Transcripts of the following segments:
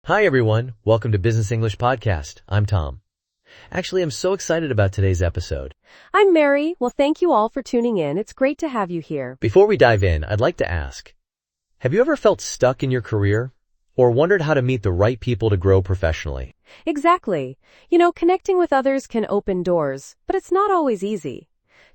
Hi everyone, welcome to Business English Podcast. I'm Tom. Actually, I'm so excited about today's episode. I'm Mary. Well, thank you all for tuning in. It's great to have you here. Before we dive in, I'd like to ask, have you ever felt stuck in your career or wondered how to meet the right people to grow professionally? Exactly. Connecting with others can open doors, but it's not always easy.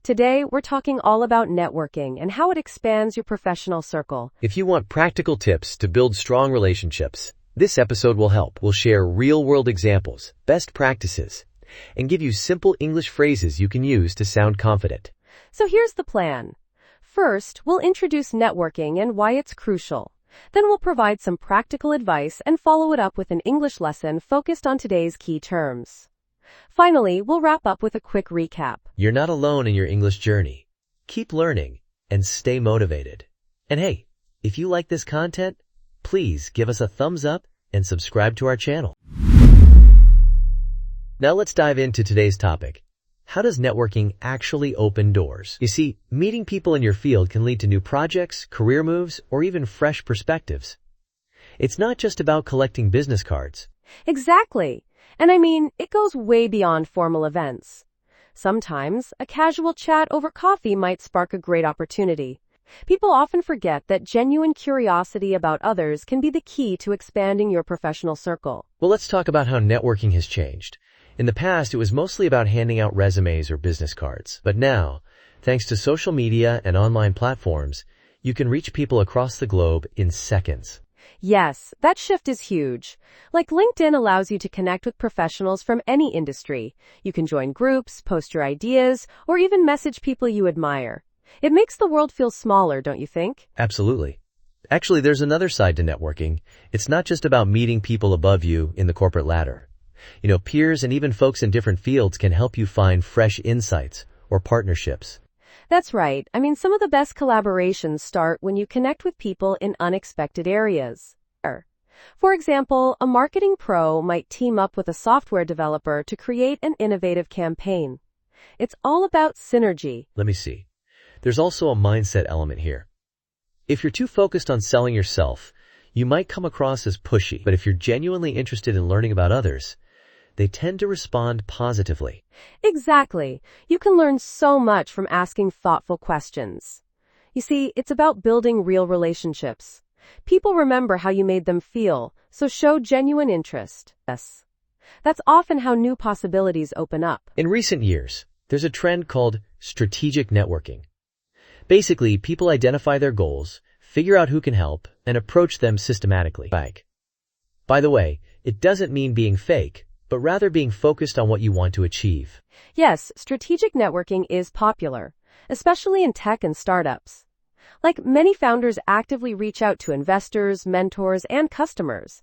Today, we're talking all about networking and how it expands your professional circle. If you want practical tips to build strong relationships, this episode will help. We'll share real-world examples, best practices, and give you simple English phrases you can use to sound confident. So here's the plan. First, we'll introduce networking and why it's crucial. Then we'll provide some practical advice and follow it up with an English lesson focused on today's key terms. Finally, we'll wrap up with a quick recap. You're not alone in your English journey. Keep learning and stay motivated. And hey, if you like this content, please give us a thumbs up and subscribe to our channel. Now let's dive into today's topic. How does networking actually open doors? You see, meeting people in your field can lead to new projects, career moves, or even fresh perspectives. It's not just about collecting business cards. Exactly. And it goes way beyond formal events. Sometimes, a casual chat over coffee might spark a great opportunity. People often forget that genuine curiosity about others can be the key to expanding your professional circle. Well, let's talk about how networking has changed. In the past, it was mostly about handing out resumes or business cards. But now, thanks to social media and online platforms, you can reach people across the globe in seconds. Yes, that shift is huge. Like LinkedIn allows you to connect with professionals from any industry. You can join groups, post your ideas, or even message people you admire. It makes the world feel smaller, don't you think? Absolutely. Actually, there's another side to networking. It's not just about meeting people above you in the corporate ladder. Peers and even folks in different fields can help you find fresh insights or partnerships. That's right. Some of the best collaborations start when you connect with people in unexpected areas. For example, a marketing pro might team up with a software developer to create an innovative campaign. It's all about synergy. Let me see. There's also a mindset element here. If you're too focused on selling yourself, you might come across as pushy. But if you're genuinely interested in learning about others, they tend to respond positively. Exactly. You can learn so much from asking thoughtful questions. You see, it's about building real relationships. People remember how you made them feel, so show genuine interest. Yes. That's often how new possibilities open up. In recent years, there's a trend called strategic networking. Basically, people identify their goals, figure out who can help, and approach them systematically. By the way, it doesn't mean being fake, but rather being focused on what you want to achieve. Yes, strategic networking is popular, especially in tech and startups. Many founders actively reach out to investors, mentors, and customers.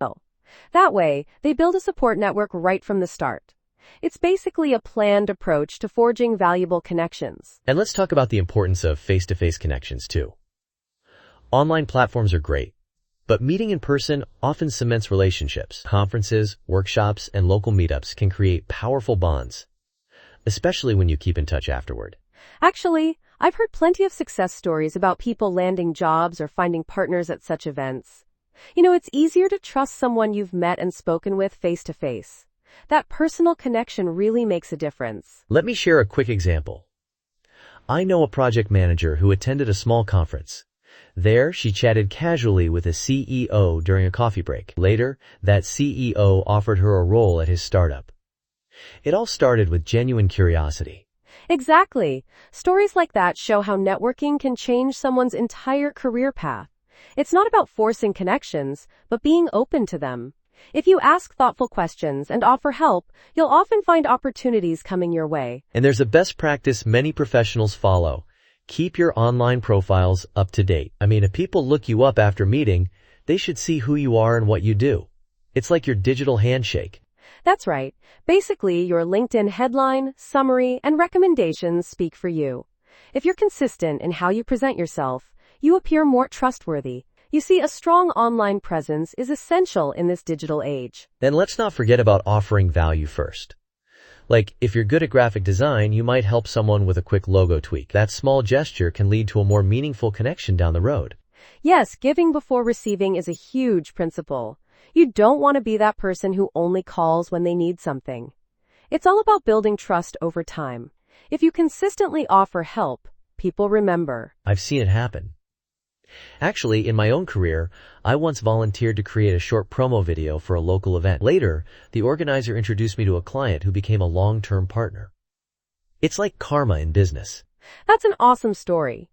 That way, they build a support network right from the start. It's basically a planned approach to forging valuable connections. And let's talk about the importance of face-to-face connections too. Online platforms are great, but meeting in person often cements relationships. Conferences, workshops, and local meetups can create powerful bonds, especially when you keep in touch afterward. Actually, I've heard plenty of success stories about people landing jobs or finding partners at such events. It's easier to trust someone you've met and spoken with face-to-face. That personal connection really makes a difference. Let me share a quick example. I know a project manager who attended a small conference. There, she chatted casually with a CEO during a coffee break. Later, that CEO offered her a role at his startup. It all started with genuine curiosity. Exactly. Stories like that show how networking can change someone's entire career path. It's not about forcing connections, but being open to them. If you ask thoughtful questions and offer help, you'll often find opportunities coming your way. And there's a best practice many professionals follow. Keep your online profiles up to date. If people look you up after meeting, they should see who you are and what you do. It's like your digital handshake. That's right. Basically, your LinkedIn headline, summary, and recommendations speak for you. If you're consistent in how you present yourself, you appear more trustworthy. You see, a strong online presence is essential in this digital age. Then let's not forget about offering value first. If you're good at graphic design, you might help someone with a quick logo tweak. That small gesture can lead to a more meaningful connection down the road. Yes, giving before receiving is a huge principle. You don't want to be that person who only calls when they need something. It's all about building trust over time. If you consistently offer help, people remember. I've seen it happen. Actually, in my own career, I once volunteered to create a short promo video for a local event. Later, the organizer introduced me to a client who became a long-term partner. It's like karma in business. That's an awesome story.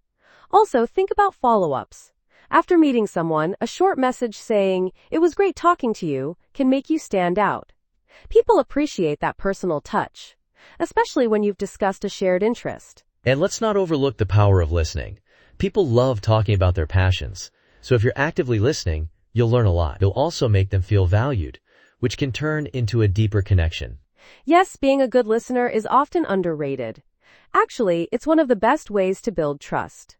Also, think about follow-ups. After meeting someone, a short message saying, "It was great talking to you," can make you stand out. People appreciate that personal touch, especially when you've discussed a shared interest. And let's not overlook the power of listening. People love talking about their passions, so if you're actively listening, you'll learn a lot. You'll also make them feel valued, which can turn into a deeper connection. Yes, being a good listener is often underrated. Actually, it's one of the best ways to build trust.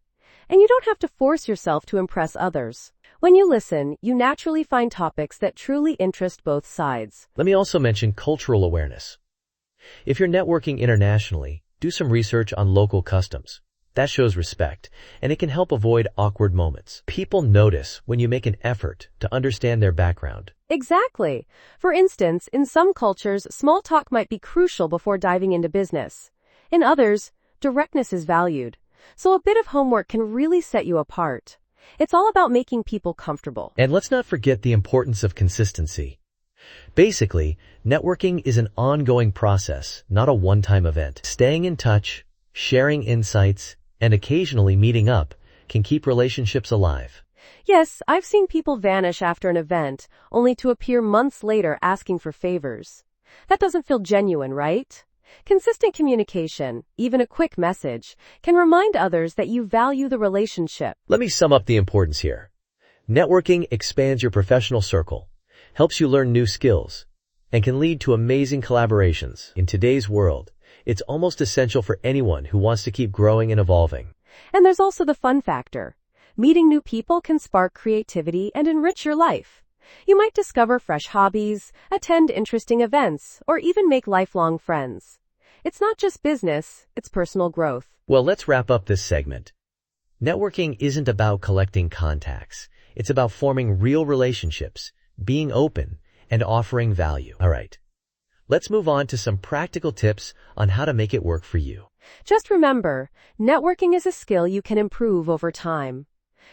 And you don't have to force yourself to impress others. When you listen, you naturally find topics that truly interest both sides. Let me also mention cultural awareness. If you're networking internationally, do some research on local customs. That shows respect, and it can help avoid awkward moments. People notice when you make an effort to understand their background. Exactly. For instance, in some cultures, small talk might be crucial before diving into business. In others, directness is valued. So a bit of homework can really set you apart. It's all about making people comfortable. And let's not forget the importance of consistency. Basically, networking is an ongoing process, not a one-time event. Staying in touch, sharing insights, and occasionally meeting up can keep relationships alive. Yes, I've seen people vanish after an event, only to appear months later asking for favors. That doesn't feel genuine, right? Consistent communication, even a quick message, can remind others that you value the relationship. Let me sum up the importance here. Networking expands your professional circle, helps you learn new skills, and can lead to amazing collaborations. In today's world, it's almost essential for anyone who wants to keep growing and evolving. And there's also the fun factor. Meeting new people can spark creativity and enrich your life. You might discover fresh hobbies, attend interesting events, or even make lifelong friends. It's not just business, it's personal growth. Well, let's wrap up this segment. Networking isn't about collecting contacts. It's about forming real relationships, being open, and offering value. All right. Let's move on to some practical tips on how to make it work for you. Just remember, networking is a skill you can improve over time.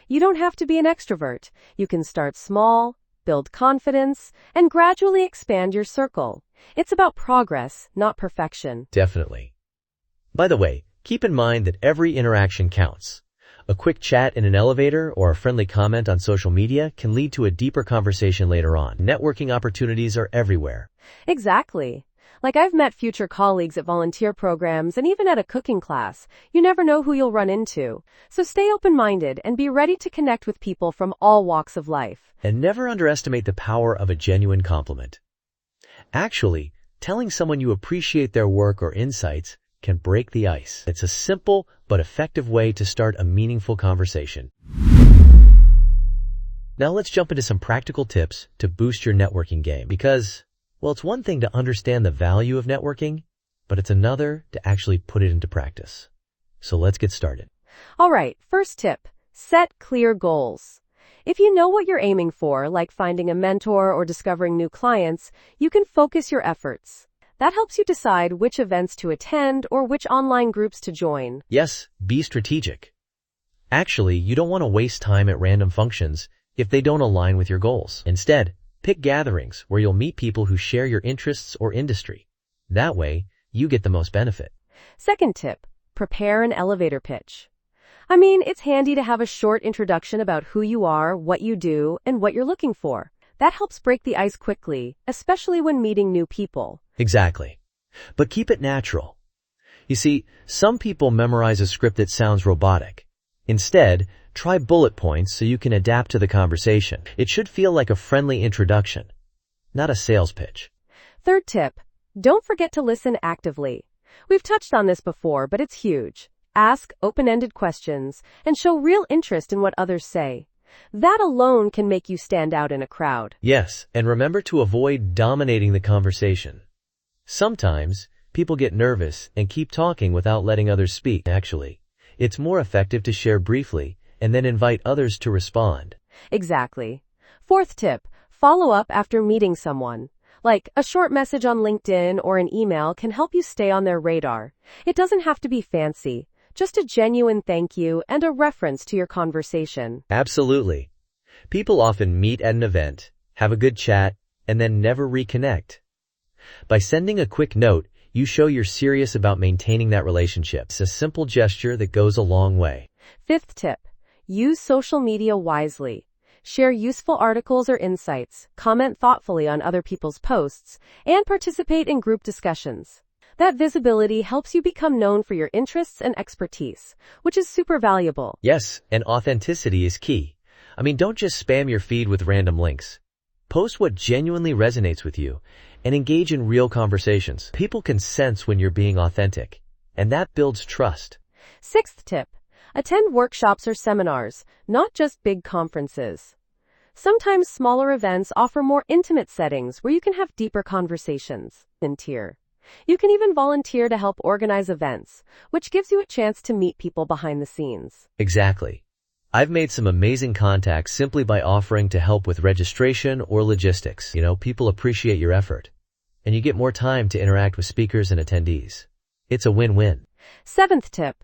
You don't have to be an extrovert. You can start small, build confidence, and gradually expand your circle. It's about progress, not perfection. Definitely. By the way, keep in mind that every interaction counts. A quick chat in an elevator or a friendly comment on social media can lead to a deeper conversation later on. Networking opportunities are everywhere. Exactly. Like I've met future colleagues at volunteer programs and even at a cooking class. You never know who you'll run into. So stay open-minded and be ready to connect with people from all walks of life. And never underestimate the power of a genuine compliment. Actually, telling someone you appreciate their work or insights can break the ice. It's a simple but effective way to start a meaningful conversation. Now let's jump into some practical tips to boost your networking game because, well, it's one thing to understand the value of networking, but it's another to actually put it into practice. So let's get started. All right, first tip, set clear goals. If you know what you're aiming for, like finding a mentor or discovering new clients, you can focus your efforts. That helps you decide which events to attend or which online groups to join. Yes, be strategic. Actually, you don't want to waste time at random functions if they don't align with your goals. Instead, pick gatherings where you'll meet people who share your interests or industry. That way, you get the most benefit. Second tip, prepare an elevator pitch. I mean, it's handy to have a short introduction about who you are, what you do, and what you're looking for. That helps break the ice quickly, especially when meeting new people. Exactly. But keep it natural. You see, some people memorize a script that sounds robotic. Instead, try bullet points so you can adapt to the conversation. It should feel like a friendly introduction, not a sales pitch. Third tip, don't forget to listen actively. We've touched on this before, but it's huge. Ask open-ended questions and show real interest in what others say. That alone can make you stand out in a crowd. Yes, and remember to avoid dominating the conversation. Sometimes, people get nervous and keep talking without letting others speak. Actually, it's more effective to share briefly and then invite others to respond. Exactly. Fourth tip, Follow up after meeting someone. Like a short message on LinkedIn or an email can help you stay on their radar. It doesn't have to be fancy, just a genuine thank you and a reference to your conversation. Absolutely. People often meet at an event, have a good chat, and then never reconnect. By sending a quick note, you show you're serious about maintaining that relationship. It's a simple gesture that goes a long way. Fifth tip, use social media wisely. Share useful articles or insights, comment thoughtfully on other people's posts, and participate in group discussions. That visibility helps you become known for your interests and expertise, which is super valuable. Yes, and authenticity is key. Don't just spam your feed with random links. Post what genuinely resonates with you and engage in real conversations. People can sense when you're being authentic, and that builds trust. Sixth tip, attend workshops or seminars, not just big conferences. Sometimes smaller events offer more intimate settings where you can have deeper conversations. Volunteer. You can even volunteer to help organize events, which gives you a chance to meet people behind the scenes. Exactly. I've made some amazing contacts simply by offering to help with registration or logistics. People appreciate your effort, and you get more time to interact with speakers and attendees. It's a win-win. Seventh tip,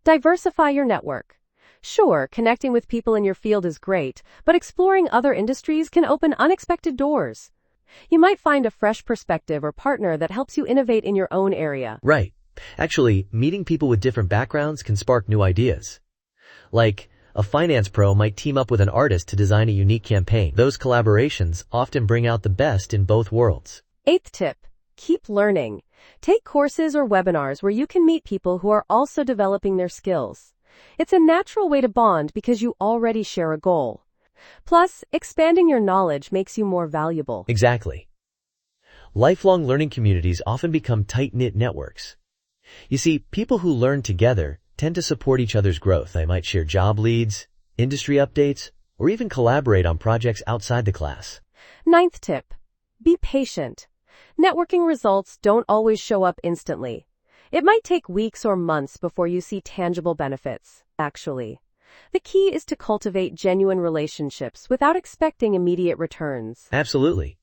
diversify your network. Sure, connecting with people in your field is great, but exploring other industries can open unexpected doors. You might find a fresh perspective or partner that helps you innovate in your own area. Right. Actually, meeting people with different backgrounds can spark new ideas. Like, a finance pro might team up with an artist to design a unique campaign. Those collaborations often bring out the best in both worlds. Eighth tip, keep learning. Take courses or webinars where you can meet people who are also developing their skills. It's a natural way to bond because you already share a goal. Plus, expanding your knowledge makes you more valuable. Exactly. Lifelong learning communities often become tight-knit networks. You see, people who learn together tend to support each other's growth. They might share job leads, industry updates, or even collaborate on projects outside the class. Ninth tip, be patient. Networking results don't always show up instantly. It might take weeks or months before you see tangible benefits. Actually, the key is to cultivate genuine relationships without expecting immediate returns. Absolutely.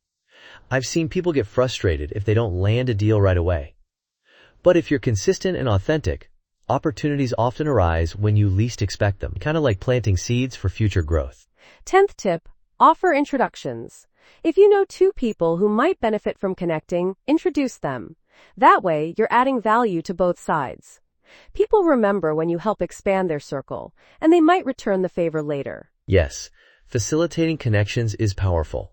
I've seen people get frustrated if they don't land a deal right away. But if you're consistent and authentic, opportunities often arise when you least expect them, kind of like planting seeds for future growth. 10th tip, offer introductions. If you know two people who might benefit from connecting, introduce them. That way, you're adding value to both sides. People remember when you help expand their circle, and they might return the favor later. Yes, facilitating connections is powerful.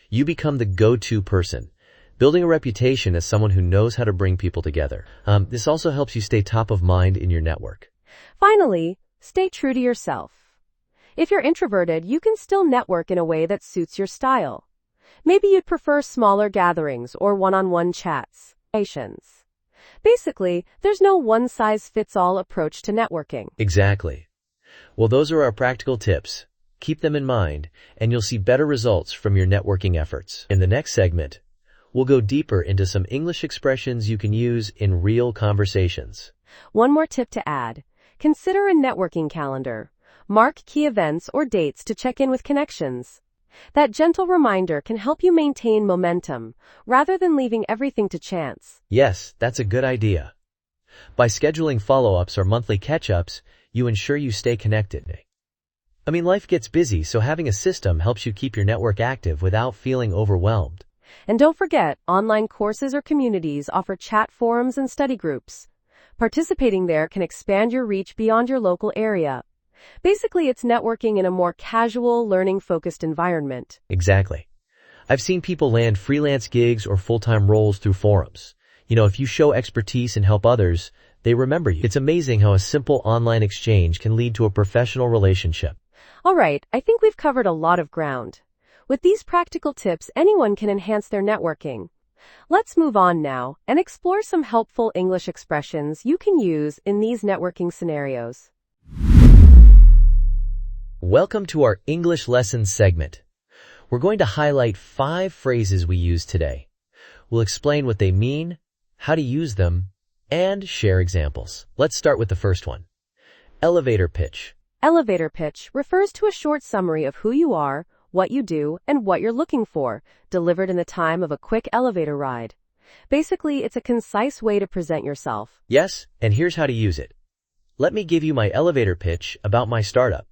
You become the go-to person, building a reputation as someone who knows how to bring people together. This also helps you stay top of mind in your network. Finally, stay true to yourself. If you're introverted, you can still network in a way that suits your style. Maybe you'd prefer smaller gatherings or one-on-one chats. Basically, there's no one-size-fits-all approach to networking. Exactly. Well, those are our practical tips. Keep them in mind, and you'll see better results from your networking efforts. In the next segment, we'll go deeper into some English expressions you can use in real conversations. One more tip to add. Consider a networking calendar. Mark key events or dates to check in with connections. That gentle reminder can help you maintain momentum, rather than leaving everything to chance. Yes, that's a good idea. By scheduling follow-ups or monthly catch-ups, you ensure you stay connected. Life gets busy, so having a system helps you keep your network active without feeling overwhelmed. And don't forget, online courses or communities offer chat forums and study groups. Participating there can expand your reach beyond your local area. Basically, it's networking in a more casual, learning-focused environment. Exactly. I've seen people land freelance gigs or full-time roles through forums. If you show expertise and help others, they remember you. It's amazing how a simple online exchange can lead to a professional relationship. All right, I think we've covered a lot of ground. With these practical tips, anyone can enhance their networking. Let's move on now and explore some helpful English expressions you can use in these networking scenarios. Welcome to our English lessons segment. We're going to highlight 5 phrases we use today. We'll explain what they mean, how to use them, and share examples. Let's start with the first one. Elevator pitch. Elevator pitch refers to a short summary of who you are, what you do, and what you're looking for, delivered in the time of a quick elevator ride. Basically, it's a concise way to present yourself. Yes, and here's how to use it. Let me give you my elevator pitch about my startup.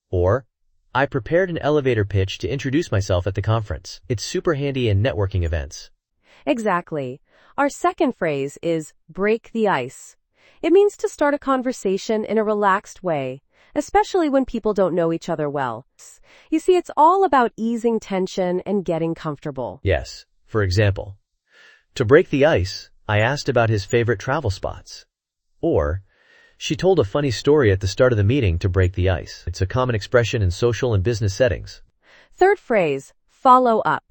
Or, I prepared an elevator pitch to introduce myself at the conference. It's super handy in networking events. Exactly. Our second phrase is break the ice. It means to start a conversation in a relaxed way, especially when people don't know each other well. You see, it's all about easing tension and getting comfortable. Yes, for example, to break the ice, I asked about his favorite travel spots. Or, she told a funny story at the start of the meeting to break the ice. It's a common expression in social and business settings. Third phrase, follow up.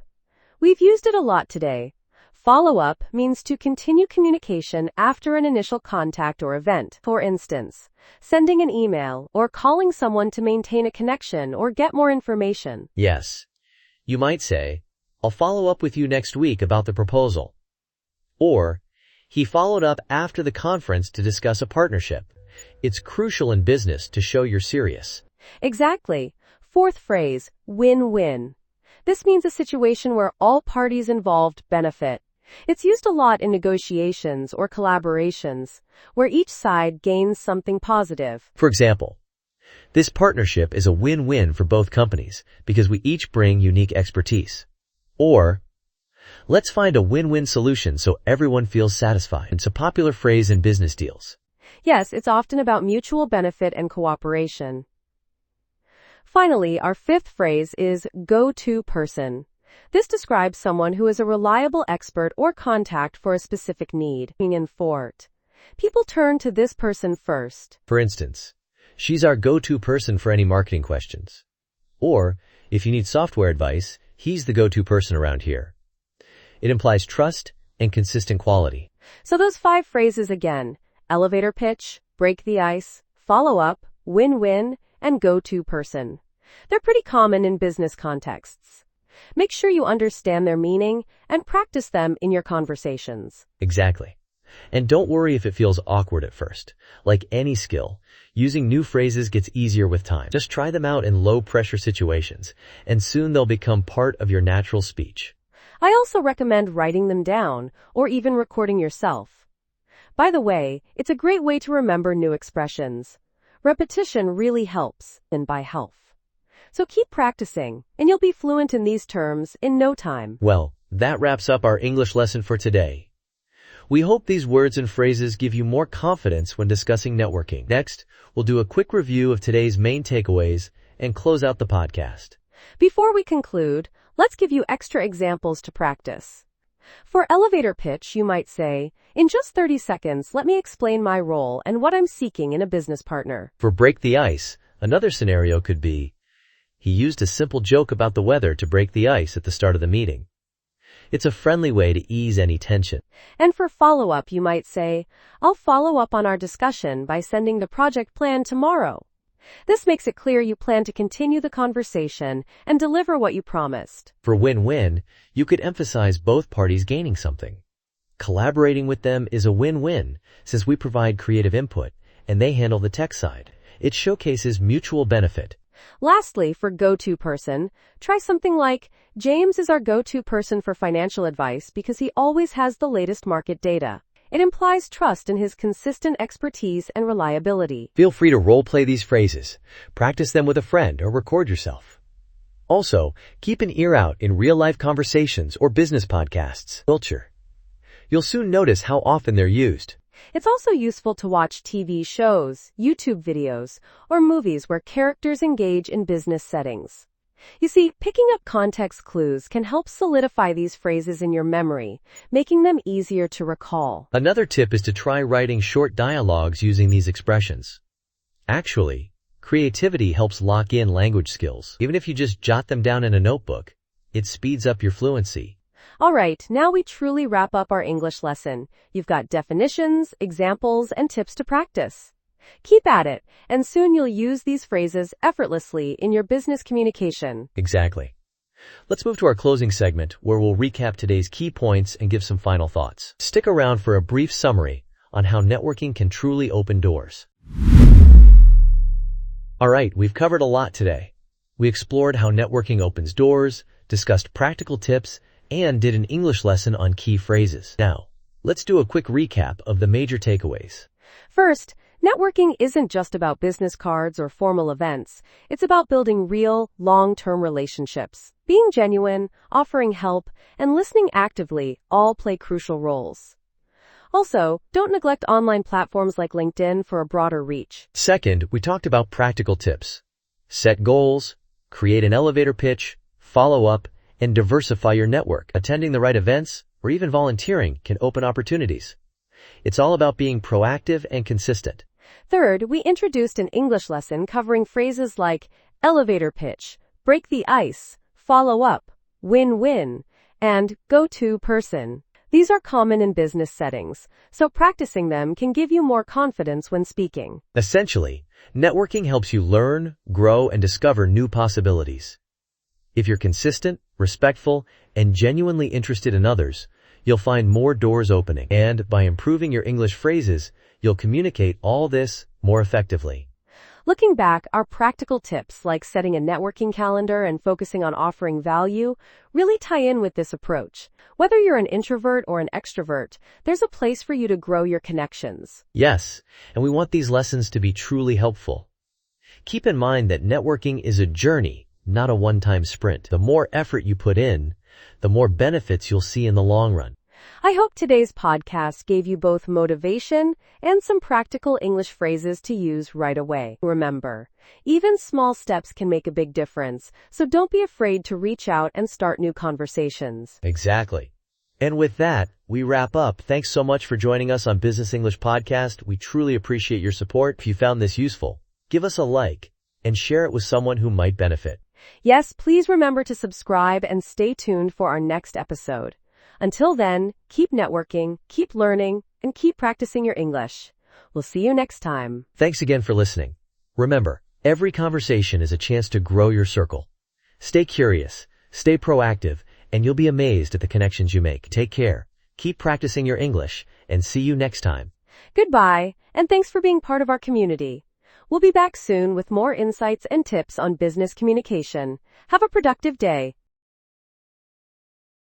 We've used it a lot today. Follow up means to continue communication after an initial contact or event. For instance, sending an email or calling someone to maintain a connection or get more information. Yes. You might say, I'll follow up with you next week about the proposal. Or, he followed up after the conference to discuss a partnership. It's crucial in business to show you're serious. Exactly. Fourth phrase, win-win. This means a situation where all parties involved benefit. It's used a lot in negotiations or collaborations, where each side gains something positive. For example, this partnership is a win-win for both companies because we each bring unique expertise. Or, let's find a win-win solution so everyone feels satisfied. It's a popular phrase in business deals. Yes, it's often about mutual benefit and cooperation. Finally, our fifth phrase is go-to person. This describes someone who is a reliable expert or contact for a specific need. In Fort, people turn to this person first. For instance, she's our go-to person for any marketing questions. Or, if you need software advice, he's the go-to person around here. It implies trust and consistent quality. So those 5 phrases again: elevator pitch, break the ice, follow up, win-win, and go-to person. They're pretty common in business contexts. Make sure you understand their meaning and practice them in your conversations. Exactly. And don't worry if it feels awkward at first. Like any skill, using new phrases gets easier with time. Just try them out in low-pressure situations, and soon they'll become part of your natural speech. I also recommend writing them down or even recording yourself. By the way, it's a great way to remember new expressions. Repetition really helps, and by health. So keep practicing, and you'll be fluent in these terms in no time. Well, that wraps up our English lesson for today. We hope these words and phrases give you more confidence when discussing networking. Next, we'll do a quick review of today's main takeaways and close out the podcast. Before we conclude, let's give you extra examples to practice. For elevator pitch, you might say, in just 30 seconds, let me explain my role and what I'm seeking in a business partner. For break the ice, another scenario could be, he used a simple joke about the weather to break the ice at the start of the meeting. It's a friendly way to ease any tension. And for follow-up, you might say, I'll follow up on our discussion by sending the project plan tomorrow. This makes it clear you plan to continue the conversation and deliver what you promised. For win-win, you could emphasize both parties gaining something. Collaborating with them is a win-win since we provide creative input and they handle the tech side. It showcases mutual benefit. Lastly, for go-to person, try something like, James is our go-to person for financial advice because he always has the latest market data. It implies trust in his consistent expertise and reliability. Feel free to role-play these phrases, practice them with a friend, or record yourself. Also, keep an ear out in real-life conversations or business podcasts. Culture. You'll soon notice how often they're used. It's also useful to watch TV shows, YouTube videos, or movies where characters engage in business settings. You see, picking up context clues can help solidify these phrases in your memory, making them easier to recall. Another tip is to try writing short dialogues using these expressions. Actually, creativity helps lock in language skills. Even if you just jot them down in a notebook, it speeds up your fluency. All right, now we truly wrap up our English lesson. You've got definitions, examples, and tips to practice. Keep at it, and soon you'll use these phrases effortlessly in your business communication. Exactly. Let's move to our closing segment, where we'll recap today's key points and give some final thoughts. Stick around for a brief summary on how networking can truly open doors. All right, we've covered a lot today. We explored how networking opens doors, discussed practical tips, and did an English lesson on key phrases. Now, let's do a quick recap of the major takeaways. First, networking isn't just about business cards or formal events. It's about building real, long-term relationships. Being genuine, offering help, and listening actively all play crucial roles. Also, don't neglect online platforms like LinkedIn for a broader reach. Second, we talked about practical tips. Set goals, create an elevator pitch, follow up, and diversify your network. Attending the right events, or even volunteering, can open opportunities. It's all about being proactive and consistent. Third, we introduced an English lesson covering phrases like elevator pitch, break the ice, follow up, win-win, and go-to person. These are common in business settings, so practicing them can give you more confidence when speaking. Essentially, networking helps you learn, grow, and discover new possibilities. If you're consistent, respectful, and genuinely interested in others, you'll find more doors opening. And by improving your English phrases, you'll communicate all this more effectively. Looking back, our practical tips like setting a networking calendar and focusing on offering value really tie in with this approach. Whether you're an introvert or an extrovert, there's a place for you to grow your connections. Yes, and we want these lessons to be truly helpful. Keep in mind that networking is a journey, not a one-time sprint. The more effort you put in, the more benefits you'll see in the long run. I hope today's podcast gave you both motivation and some practical English phrases to use right away. Remember, even small steps can make a big difference, so don't be afraid to reach out and start new conversations. Exactly. And with that, we wrap up. Thanks so much for joining us on Business English Podcast. We truly appreciate your support. If you found this useful, give us a like and share it with someone who might benefit. Yes, please remember to subscribe and stay tuned for our next episode. Until then, keep networking, keep learning, and keep practicing your English. We'll see you next time. Thanks again for listening. Remember, every conversation is a chance to grow your circle. Stay curious, stay proactive, and you'll be amazed at the connections you make. Take care, keep practicing your English, and see you next time. Goodbye, and thanks for being part of our community. We'll be back soon with more insights and tips on business communication. Have a productive day.